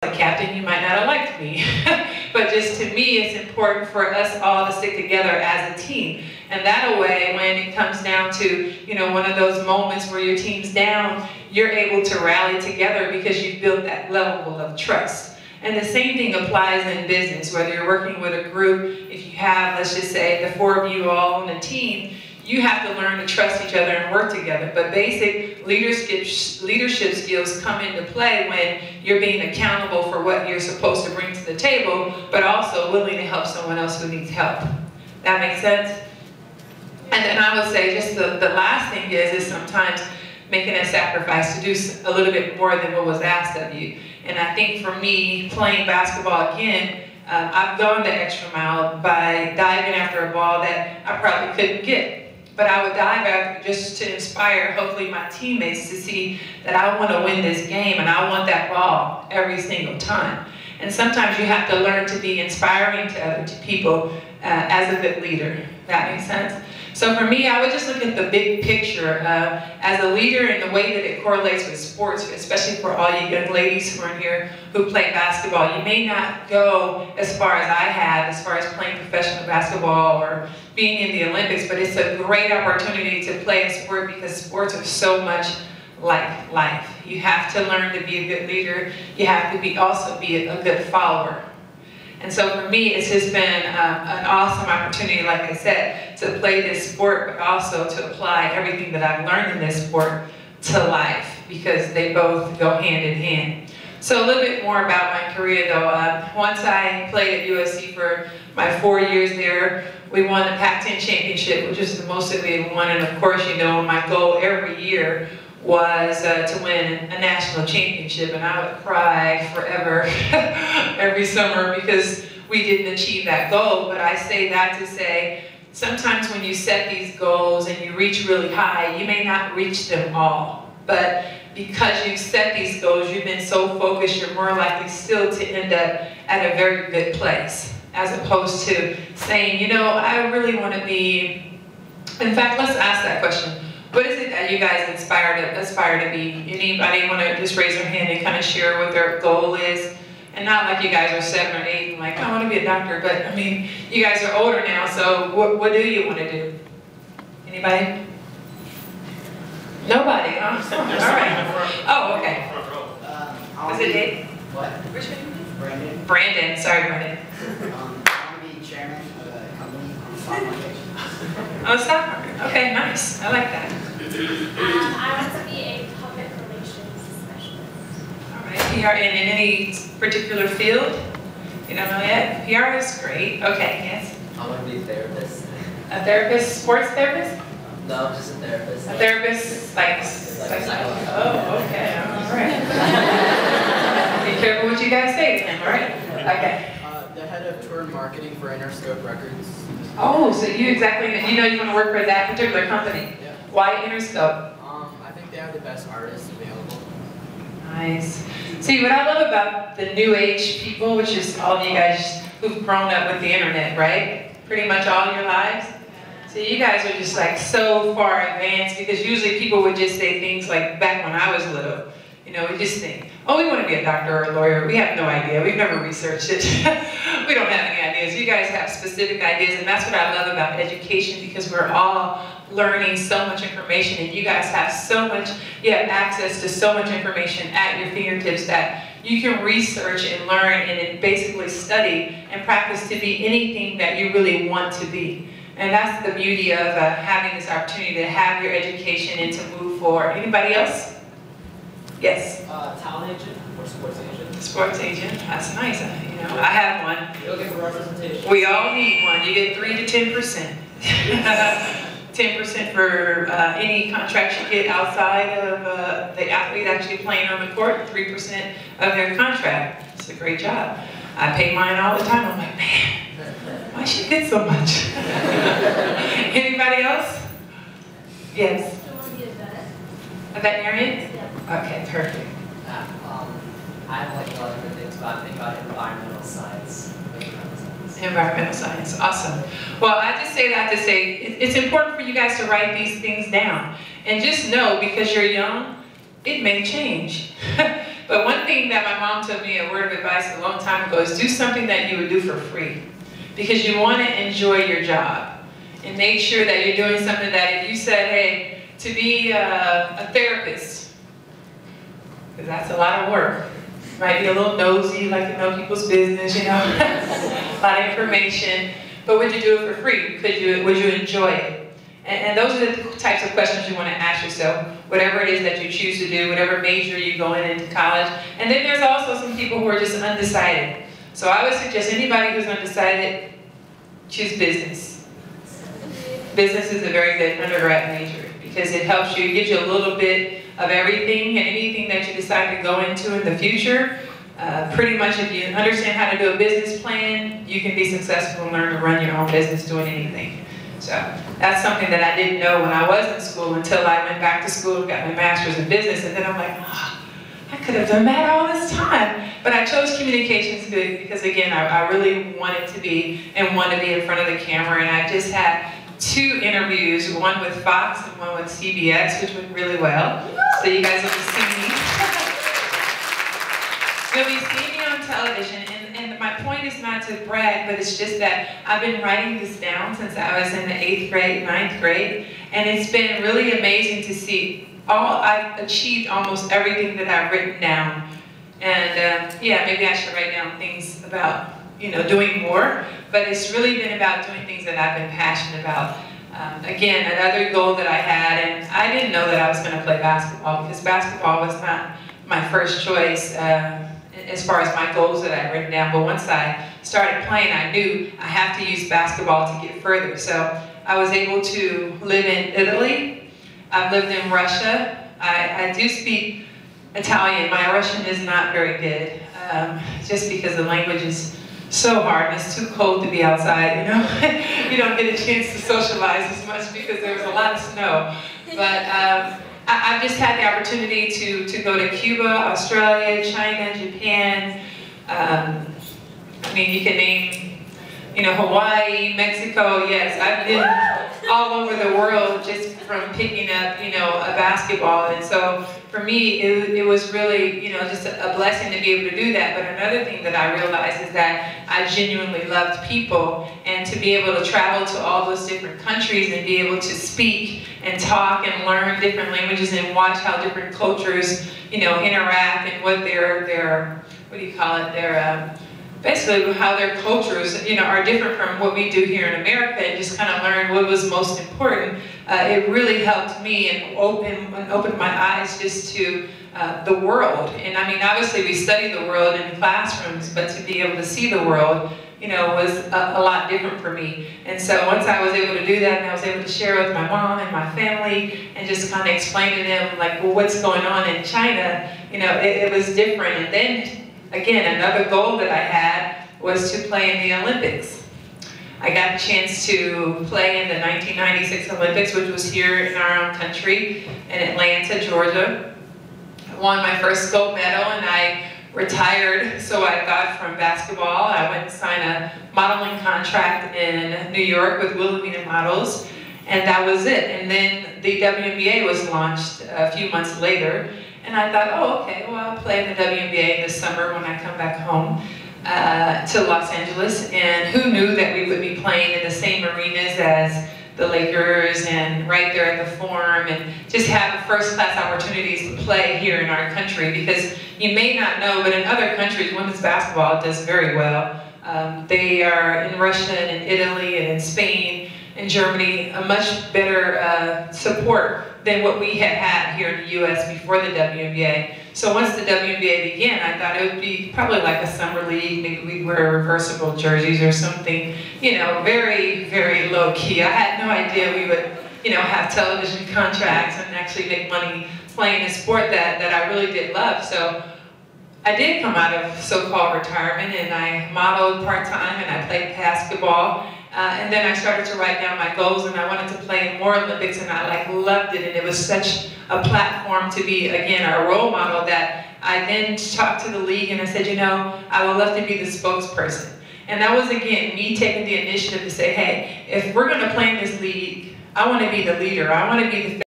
the captain, you might not have liked me. But just to me, it's important for us all to stick together as a team. And that way, when it comes down to, you know, one of those moments where your team's down, you're able to rally together because you've built that level of trust. And the same thing applies in business, whether you're working with a group, if you have, let's just say, the 4 of you all on a team, you have to learn to trust each other and work together. But basic leadership skills come into play when you're being accountable for what you're supposed to bring to the table, but also willing to help someone else who needs help. That makes sense? And then I would say just the last thing is sometimes making a sacrifice to do a little bit more than what was asked of you. And I think for me, playing basketball again, I've gone the extra mile by diving after a ball that I probably couldn't get. But I would dive after just to inspire, hopefully, my teammates to see that I want to win this game and I want that ball every single time. And sometimes you have to learn to be inspiring to other people as a good leader. That makes sense? So for me, I would just look at the big picture as a leader and the way that it correlates with sports, especially for all you young ladies who are here who play basketball. You may not go as far as I have, as far as playing professional basketball or being in the Olympics, but it's a great opportunity to play a sport because sports are so much like life. You have to learn to be a good leader. You have to also be a good follower. And so for me, it's just been an awesome opportunity, like I said, to play this sport, but also to apply everything that I've learned in this sport to life, because they both go hand in hand. So a little bit more about my career, though. Once I played at USC for my 4 years there, we won the Pac-10 championship, which is the most that we had won. And of course, you know, my goal every year was to win a national championship, and I would cry forever every summer because we didn't achieve that goal. But I say that to say, sometimes when you set these goals and you reach really high, you may not reach them all. But because you've set these goals, you've been so focused, you're more likely still to end up at a very good place, as opposed to saying, you know, I really want to be, in fact, let's ask that question. What is it that you guys aspire to be? Anybody want to just raise their hand and kind of share what their goal is? And not like you guys are 7 or 8 and like, I want to be a doctor, but I mean, you guys are older now, so what do you want to do? Anybody? Nobody, huh? All right. Oh, okay. Is it Dave? What? Which one? Brandon. Brandon, sorry, Brandon. I want to be chairman of a company on the stock market. Oh, stock market. Okay, nice. I like that. I want to be a public relations specialist. All right. PR in any particular field? You don't know yet? PR is great. Okay, yes. I want to be a therapist. A therapist? Sports therapist? No, just a therapist. A therapist? Like oh, okay. All right. Be careful what you guys say to him, all right? Okay. The head of tour marketing for Interscope Records. Oh, so you want to work for that particular company. Yeah. Why Interscope? I think they have the best artists available. Nice. See, what I love about the new age people, which is all you guys who've grown up with the internet, right? Pretty much all your lives. So you guys are just like so far advanced, because usually people would just say things like back when I was little. You know, we just think, oh, we want to be a doctor or a lawyer. We have no idea. We've never researched it. We don't have any ideas. You guys have specific ideas, and that's what I love about education, because we're all learning so much information, and you guys have you have access to so much information at your fingertips that you can research and learn and basically study and practice to be anything that you really want to be. And that's the beauty of having this opportunity to have your education and to move forward. Anybody else? Yes? Talent agent or sports agent? Sports agent, that's nice. You know, I have one. You're looking for representation. We all need one. You get 3 to 10%. 10% for any contract you get outside of the athlete actually playing on the court, 3% of their contract. It's a great job. I pay mine all the time. I'm like, man, why should get so much? Anybody else? Yes? I want to be a vet. A veterinarian? Yeah. Okay, perfect. I have like a lot of different things, but I think about environmental science. Environmental science, awesome. Well, I just say that to say it's important for you guys to write these things down. And just know, because you're young, it may change. But one thing that my mom told me, a word of advice a long time ago, is do something that you would do for free. Because you want to enjoy your job. And make sure that you're doing something that if you said, hey, to be a therapist, because that's a lot of work. Might be a little nosy, like to know people's business, you know, a lot of information. But would you do it for free? Would you enjoy it? And those are the types of questions you want to ask yourself, whatever it is that you choose to do, whatever major you go into college. And then there's also some people who are just undecided. So I would suggest anybody who's undecided, choose business. Business is a very good undergrad major because it helps you, it gives you a little bit of everything and anything that you decide to go into in the future. Pretty much if you understand how to do a business plan, you can be successful and learn to run your own business doing anything. So that's something that I didn't know when I was in school until I went back to school and got my master's in business, and then I'm like, oh, I could have done that all this time. But I chose communications because again, I really wanted to be and want to be in front of the camera, and I just had 2 interviews, one with Fox and one with CBS, which went really well. So you guys will be seeing me. You'll be seeing me on television, and my point is not to brag, but it's just that I've been writing this down since I was in the 8th grade, 9th grade, and it's been really amazing to see I've achieved almost everything that I've written down. And yeah, maybe I should write down things about, you know, doing more, but it's really been about doing things that I've been passionate about. Again, another goal that I had, and I didn't know that I was going to play basketball because basketball was not my first choice as far as my goals that I'd written down, but once I started playing, I knew I have to use basketball to get further. So I was able to live in Italy. I've lived in Russia. I do speak Italian. My Russian is not very good, just because the language is so hard and it's too cold to be outside, you know. You don't get a chance to socialize as much because there was a lot of snow. But I've just had the opportunity to go to Cuba, Australia, China, Japan. I mean, you can name, you know, Hawaii, Mexico. Yes, I've been all over the world just from picking up, you know, a basketball. And so for me, it was really, you know, just a blessing to be able to do that. But another thing that I realized is that I genuinely loved people, and to be able to travel to all those different countries and be able to speak and talk and learn different languages and watch how different cultures, you know, interact and what their what do you call it, their basically how their cultures, you know, are different from what we do here in America, and just kind of learn what was most important. It really helped me and opened my eyes just to the world. And I mean, obviously we study the world in classrooms, but to be able to see the world, you know, was a lot different for me. And so once I was able to do that, and I was able to share with my mom and my family, and just kind of explain to them, like, well, what's going on in China, you know, it was different. And then, again, another goal that I had was to play in the Olympics. I got the chance to play in the 1996 Olympics, which was here in our own country, in Atlanta, Georgia. I won my first gold medal, and I retired, so I thought, from basketball. I went and signed a modeling contract in New York with Wilhelmina Models, and that was it. And then the WNBA was launched a few months later, and I thought, oh, okay, well, I'll play in the WNBA this summer when I come back home to Los Angeles. And who knew that we would be playing in the same arenas as the Lakers and right there at the Forum, and just have first-class opportunities to play here in our country. Because you may not know, but in other countries, women's basketball does very well. They are in Russia and in Italy and in Spain and Germany, a much better support than what we had had here in the U.S. before the WNBA. So once the WNBA began, I thought it would be probably like a summer league. Maybe we'd wear reversible jerseys or something, you know, very, very low key. I had no idea we would, you know, have television contracts and actually make money playing a sport that I really did love. So I did come out of so-called retirement, and I modeled part-time, and I played basketball. And then I started to write down my goals, and I wanted to play in more Olympics, and I loved it. And it was such a platform to be, again, a role model, that I then talked to the league and I said, you know, I would love to be the spokesperson. And that was, again, me taking the initiative to say, hey, if we're going to play in this league, I want to be the leader. I want to be the